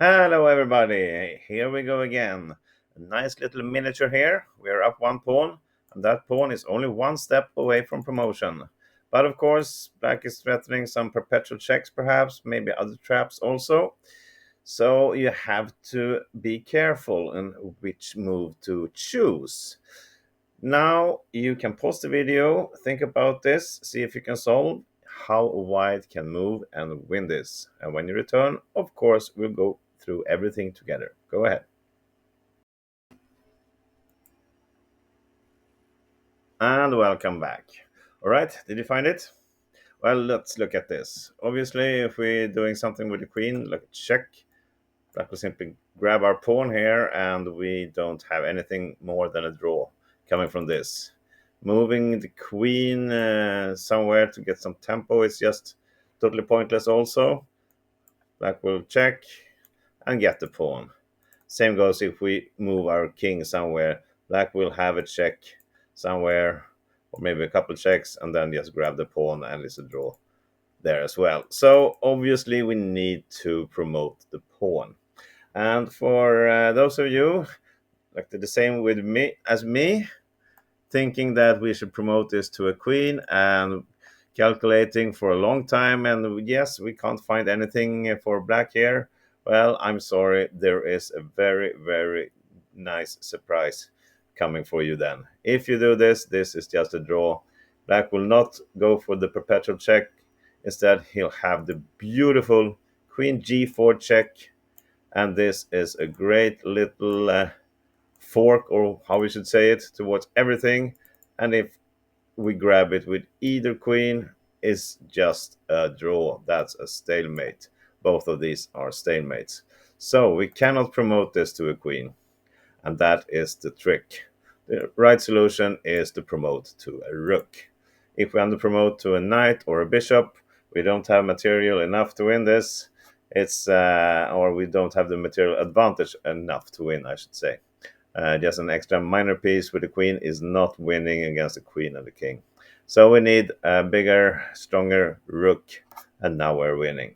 Hello, everybody. Here we go again. A nice little miniature here. We are up one pawn, and that pawn is only one step away from promotion. But of course, black is threatening some perpetual checks, perhaps, maybe other traps also. So you have to be careful in which move to choose. Now you can pause the video, think about this, see if you can solve how white can move and win this. And when you return, of course, we'll go through everything together. Go ahead. And welcome back. All right, did you find it? Well, let's look at this. Obviously, if we're doing something with the queen, like check, that will simply grab our pawn here, and we don't have anything more than a draw coming from this. Moving the queen somewhere to get some tempo is just totally pointless also. Black will check and get the pawn. Same goes if we move our king somewhere. Black will have a check somewhere, or maybe a couple checks, and then just grab the pawn, and it's a draw there as well. So obviously we need to promote the pawn. And for those of you like the same with me as me, thinking that we should promote this to a queen and calculating for a long time, and yes, we can't find anything for black here. Well, I'm sorry, there is a very, very nice surprise coming for you then. If you do this, this is just a draw. Black will not go for the perpetual check. Instead, he'll have the beautiful queen g4 check, and this is a great little fork, or how we should say it, towards everything. And if we grab it with either queen, is just a draw. That's a stalemate. Both of these are stalemates. So we cannot promote this to a queen, and that is the trick. The right solution is to promote to a rook. If we want to promote to a knight or a bishop, we don't have material enough to win this. It's or we don't have the material advantage enough to win, I should say. Just an extra minor piece with the queen is not winning against the queen and the king. So we need a bigger, stronger rook, and now we're winning.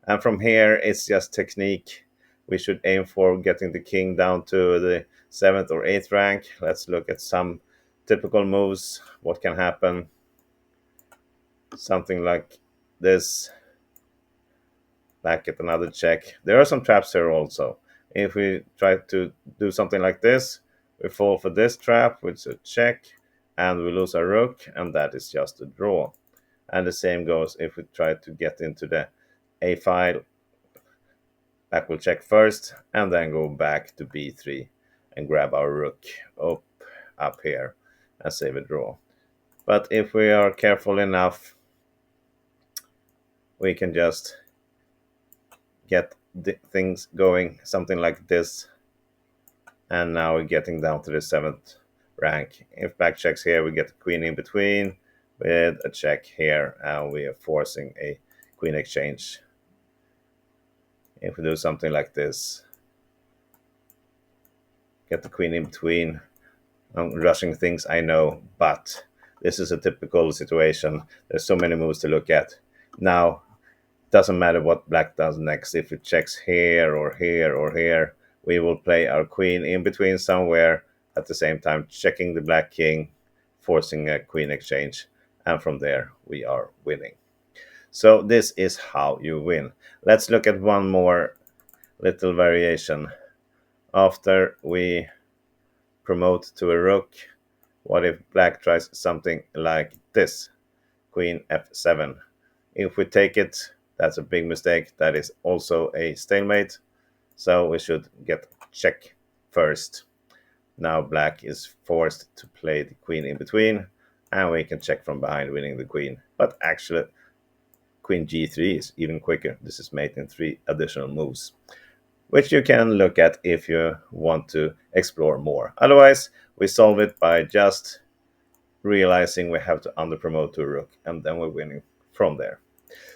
And from here, it's just technique. We should aim for getting the king down to the 7th or 8th rank. Let's look at some typical moves. What can happen? Something like this. Back at another check. There are some traps here also. If we try to do something like this, we fall for this trap, which is a check, and we lose our rook, and that is just a draw. And the same goes if we try to get into the A file. Black will check first, and then go back to B3 and grab our rook up here and save a draw. But if we are careful enough, we can just get things going, something like this. And now we're getting down to the 7th rank. If black checks here, we get the queen in between with a check here, and we are forcing a queen exchange. If we do something like this, get the queen in between. I'm rushing things, I know, but this is a typical situation. There's so many moves to look at. Now, doesn't matter what black does next. If it checks here or here or here, we will play our queen in between somewhere, at the same time checking the black king, forcing a queen exchange, and from there we are winning. So this is how you win. Let's look at one more little variation. After we promote to a rook, what if black tries something like this? Queen f7. If we take it, that's a big mistake. That is also a stalemate. So we should get check first. Now black is forced to play the queen in between, and we can check from behind, winning the queen. But actually, queen g3 is even quicker. This is made in 3 additional moves, which you can look at if you want to explore more. Otherwise, we solve it by just realizing we have to underpromote to a rook, and then we're winning from there.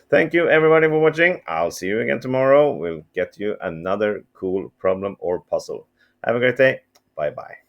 Thank you everybody for watching. I'll see you again tomorrow. We'll get you another cool problem or puzzle. Have a great day. Bye bye.